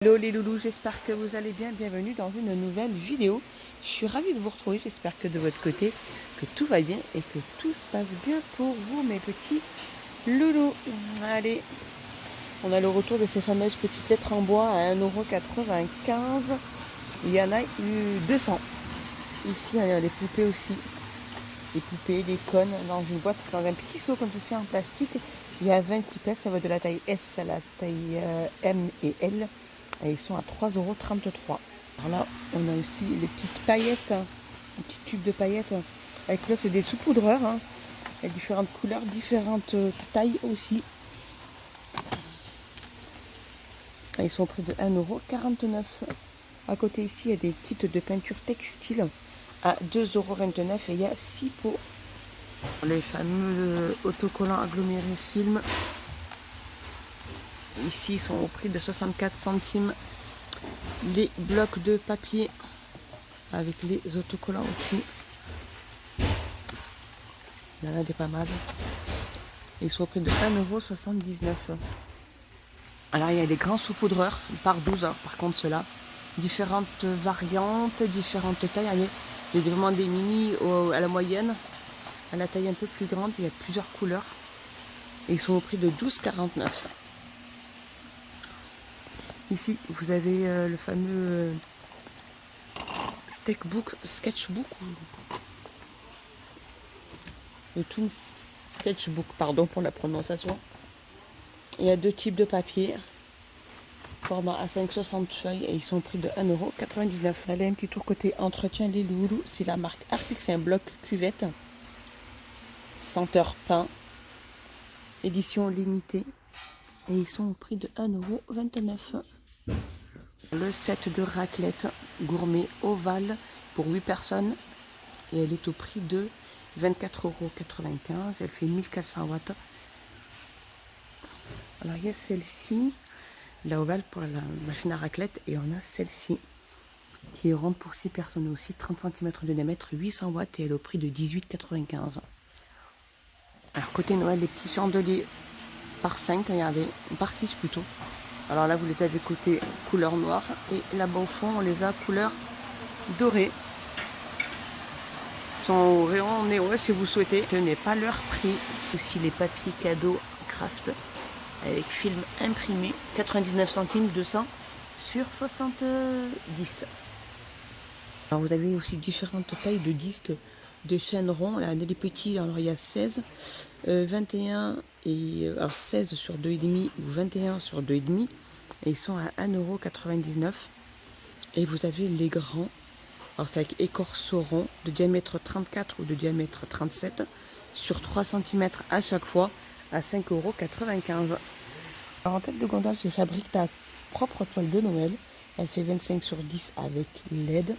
Hello les loulous, j'espère que vous allez bien, bienvenue dans une nouvelle vidéo. Je suis ravie de vous retrouver, j'espère que de votre côté, que tout va bien et que tout se passe bien pour vous mes petits loulous. Allez, on a le retour de ces fameuses petites lettres en bois à 1,95 €. Il y en a eu 200. Ici, il y a les poupées aussi. Les poupées, les cônes dans une boîte, dans un petit seau comme ceci en plastique. Il y a 26 pièces, ça va de la taille S à la taille M et L. Et ils sont à 3,33 €. Alors là, on a aussi les petites paillettes, les petits tubes de paillettes. Avec là, c'est des saupoudreurs. Il y a différentes couleurs, différentes tailles aussi. Et ils sont au prix de 1,49 €. À côté ici, il y a des kits de peinture textile à 2,29 € et il y a 6 pots. Les fameux autocollants agglomérés film. Ici, ils sont au prix de 64 centimes. Les blocs de papier avec les autocollants aussi. Il y en a des pas mal. Ils sont au prix de 1,79 €. Alors, il y a des grands saupoudreurs par 12 €. Par contre, ceux-là, différentes variantes, différentes tailles. Il y a vraiment des mini à la moyenne, à la taille un peu plus grande. Il y a plusieurs couleurs. Et ils sont au prix de 12,49 €. Ici, vous avez le fameux sketchbook. Le Twin Sketchbook, pardon pour la prononciation. Il y a deux types de papier. Format A5 60 feuilles et ils sont au prix de 1,99 €. Allez, un petit tour côté entretien les loulous. C'est la marque Harpic, c'est un bloc cuvette. Senteur pain. Édition limitée. Et ils sont au prix de 1,29 €. Le set de raclette gourmet ovale pour 8 personnes. Et elle est au prix de 24,95 €. Elle fait 1400 watts. Alors il y a celle-ci, la ovale pour la machine à raclette. Et on a celle-ci qui est ronde pour 6 personnes aussi. 30 cm de diamètre, 800 watts. Et elle est au prix de 18,95 €. Alors côté Noël, les petits chandeliers par 5, regardez, par 6 plutôt. Alors là, vous les avez côté couleur noire. Et là-bas au fond, on les a couleur dorée. Ils sont au rayon néo si vous souhaitez. Ce n'est pas leur prix. Aussi les papiers cadeaux craft avec film imprimé. 99 centimes, 200 sur 70. Alors vous avez aussi différentes tailles de disques de chaîne rond. Là, des petits, alors il y a 16, 21 et alors 16 sur 2,5 ou 21 sur 2,5. Et ils sont à 1,99 €. Et vous avez les grands. Alors c'est avec écorce rond de diamètre 34 ou de diamètre 37 sur 3 cm à chaque fois à 5,95 €. Alors en tête de gondole, c'est fabrique ta propre toile de Noël. Elle fait 25 sur 10 avec LED.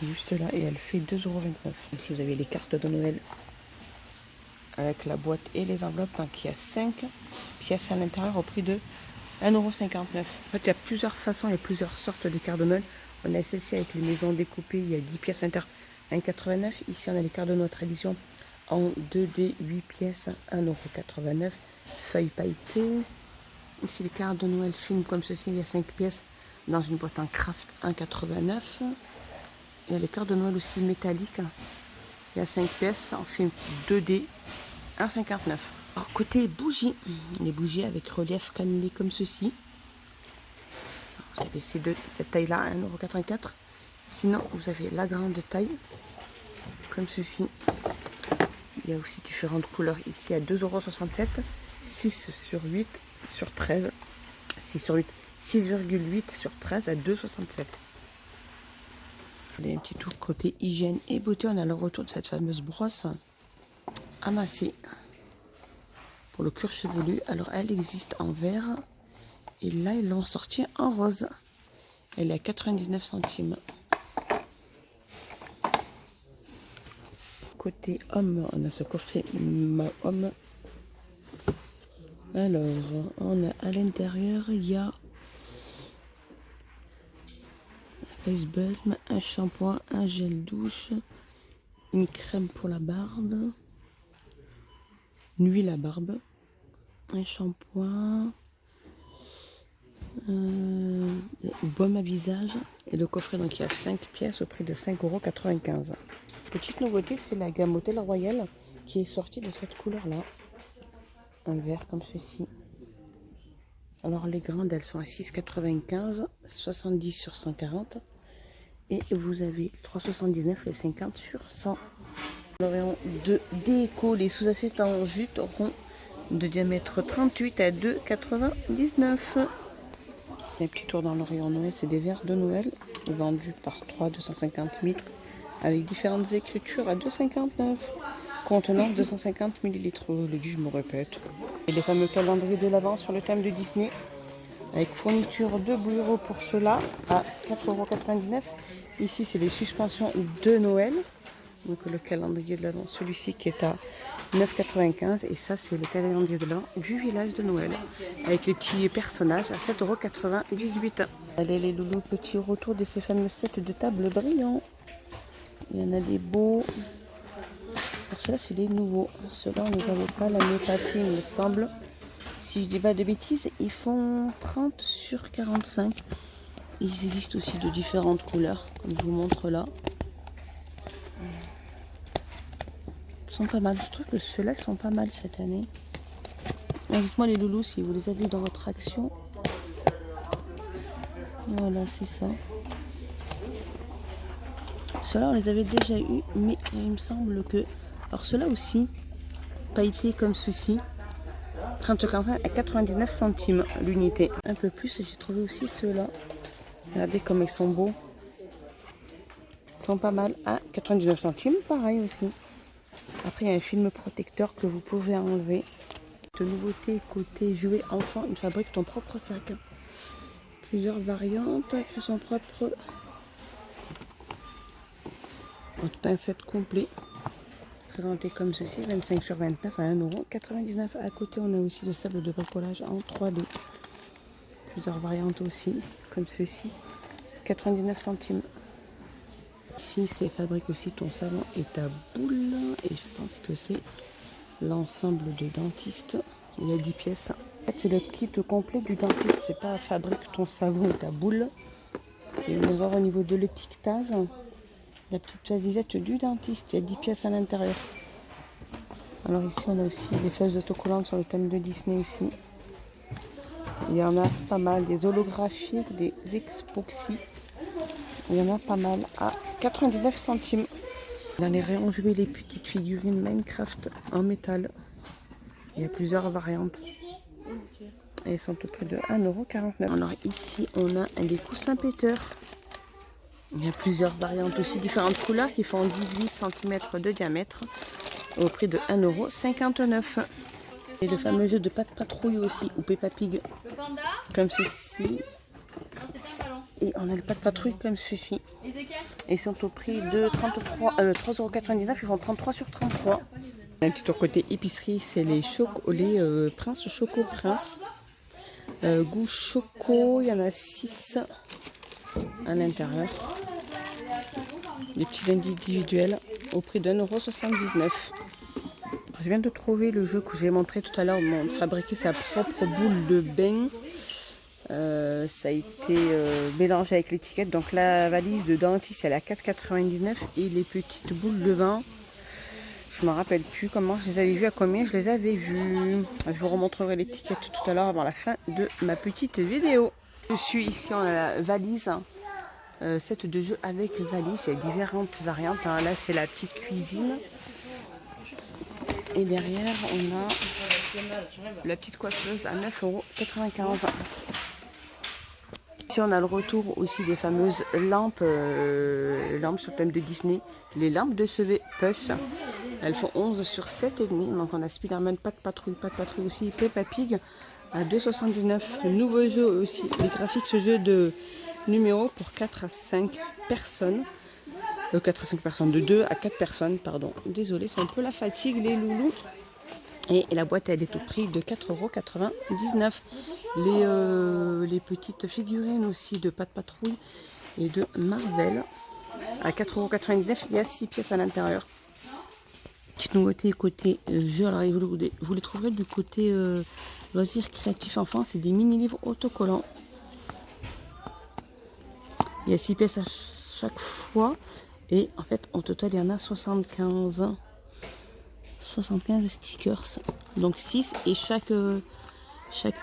Juste là, et elle fait 2,29 €. Ici vous avez les cartes de Noël avec la boîte et les enveloppes. Donc il y a 5 pièces à l'intérieur au prix de 1,59 €. En fait, il y a plusieurs façons, il y a plusieurs sortes de cartes de Noël. On a celle-ci avec les maisons découpées, il y a 10 pièces à l'intérieur, 1,89 €. Ici on a les cartes de Noël tradition en 2D, 8 pièces, 1,89 €. Feuilles pailletées. Ici les cartes de Noël film comme ceci, il y a 5 pièces dans une boîte en craft, 1,89 €. Il y a les cartes de Noël aussi métalliques. Il y a 5 pièces en film 2D, 1,59 €. Alors, côté bougies, les bougies avec relief cannelé comme ceci. Vous avez cette taille-là, 1,84 €. Sinon, vous avez la grande taille, comme ceci. Il y a aussi différentes couleurs. Ici, à 2,67 €. 6 sur 8 sur 13. 6 sur 8. 6,8 sur 13 à 2,67 €. Allez, un petit tour côté hygiène et beauté. On a le retour de cette fameuse brosse amassée pour le cuir chevelu. Alors elle existe en vert et là ils l'ont sortie en rose. Elle est à 99 centimes. Côté homme, on a ce coffret homme. Alors on a à l'intérieur, il y a un face balm, un shampoing, un gel douche, une crème pour la barbe, une huile à barbe, un shampoing, Baume à visage. Et le coffret, donc il y a 5 pièces au prix de 5,95 €. Petite nouveauté, c'est la gamme Hôtel Royal qui est sortie de cette couleur-là. Un vert comme ceci. Alors les grandes, elles sont à 6,95, 70 sur 140. Et vous avez 3,79 les 50 sur 100. Le rayon de déco, les sous-assiettes en jute ronds de diamètre 38 à 2,99. Les petits tours dans le rayon Noël, c'est des verres de Noël vendus par 3, 250 litres avec différentes écritures à 2,59. Contenant 250 ml. Le dit, je me répète. Et les fameux calendriers de l'Avent sur le thème de Disney avec fourniture de bureau pour cela à 4,99 €. Ici, c'est les suspensions de Noël. Donc le calendrier de l'Avent, celui-ci qui est à 9,95 €. Et ça, c'est le calendrier de l'Avent du village de Noël avec les petits personnages à 7,98 €. Allez les loulous, petit retour de ces fameux sets de table brillants. Il y en a des beaux. Alors ceux-là, c'est les nouveaux. Ceux-là, on ne les avait pas l'année passée, il me semble. Si je dis pas de bêtises, ils font 30 sur 45. Ils existent aussi de différentes couleurs, comme je vous montre là. Ils sont pas mal. Je trouve que ceux-là sont pas mal cette année. Dites-moi les loulous si vous les avez dans votre action. Voilà, c'est ça. Ceux-là, on les avait déjà eu, mais il me semble que... Alors ceux-là aussi, pailletés comme ceci, 30,45 à 99 centimes l'unité. Un peu plus, j'ai trouvé aussi ceux-là. Regardez comme ils sont beaux. Ils sont pas mal à 99 centimes, pareil aussi. Après, il y a un film protecteur que vous pouvez enlever. De nouveauté côté jouet enfant, il fabrique ton propre sac. Plusieurs variantes, qui sont propres. En tout un set complet. Présenté comme ceci, 25 sur 29 à 1,99 €. À côté, on a aussi le sable de bricolage en 3D. Plusieurs variantes aussi, comme ceci, 99 centimes. Ici, c'est fabrique aussi ton savon et ta boule. Et je pense que c'est l'ensemble de dentiste. Il y a 10 pièces. En fait, c'est le kit complet du dentiste. C'est pas fabrique ton savon et ta boule. C'est une erreur au niveau de l'étiquetage. La petite valisette du dentiste, il y a 10 pièces à l'intérieur. Alors ici on a aussi des feuilles d'autocollantes sur le thème de Disney ici. Il y en a pas mal, des holographiques, des expoxy. Il y en a pas mal à 99 centimes. Dans les rayons jouets, les petites figurines Minecraft en métal. Il y a plusieurs variantes. Et elles sont au prix de 1,49 €. Alors ici on a des coussins péteurs. Il y a plusieurs variantes aussi, différentes couleurs qui font 18 cm de diamètre au prix de 1,59 €. Et le fameux jeu de Pat' Patrouille aussi, ou Peppa Pig, comme ceci. Et on a le Pat' Patrouille comme ceci. Et ils sont au prix de 3,99 €, ils font 33 sur 33. Un petit tour côté épicerie, c'est les Prince Choco Prince. Goût choco, il y en a 6 à l'intérieur. Les petits individuels au prix de 1,79 €. Je viens de trouver le jeu que j'ai montré tout à l'heure, on fabriquer sa propre boule de bain. Ça a été mélangé avec l'étiquette. Donc la valise de dentiste elle est à 4,99 € et les petites boules de bain, je ne me rappelle plus comment je les avais vues, à combien je les avais vues. Je vous remontrerai l'étiquette tout à l'heure avant la fin de ma petite vidéo. Dessus ici on a la valise. Set de jeu avec valise, il y a différentes variantes. Hein. Là c'est la petite cuisine. Et derrière on a la petite coiffeuse à 9,95 €. Ici on a le retour aussi des fameuses lampes, lampes sur le thème de Disney. Les lampes de chevet Push. Elles font 11 sur 7,5. Donc on a Spider-Man, Pat' Patrouille aussi, Peppa Pig à 2,79 €. Le nouveau jeu aussi, les graphiques, ce jeu de numéro pour 4 à 5 personnes. 4 à 5 personnes, de 2 à 4 personnes, pardon. Désolée, c'est un peu la fatigue les loulous. Et la boîte elle est au prix de 4,99 €. Les petites figurines aussi de Pat' Patrouille et de Marvel à 4,99 €. Il y a 6 pièces à l'intérieur. Petite nouveauté côté jeu, alors vous les trouverez du côté loisirs créatifs enfants, c'est des mini livres autocollants. Il y a 6 pièces à chaque fois. Et en fait, au total, il y en a 75. 75 stickers. Donc 6 et chaque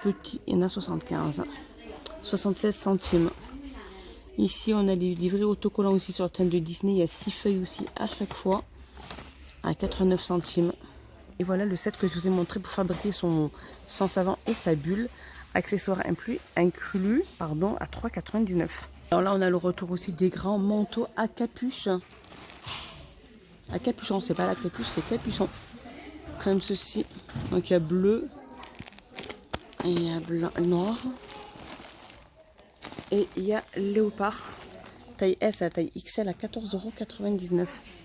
petit, il y en a 75. 76 centimes. Ici, on a les livrets autocollants aussi sur le thème de Disney. Il y a 6 feuilles aussi à chaque fois. À 89 centimes. Et voilà le set que je vous ai montré pour fabriquer son savant et sa bulle. Accessoires inclus à 3,99 €. Alors là, on a le retour aussi des grands manteaux à capuche. À capuchon, c'est pas la capuche, c'est capuchon. Comme ceci. Donc il y a bleu. Et il y a blanc, noir. Et il y a léopard. Taille S à taille XL à 14,99 €.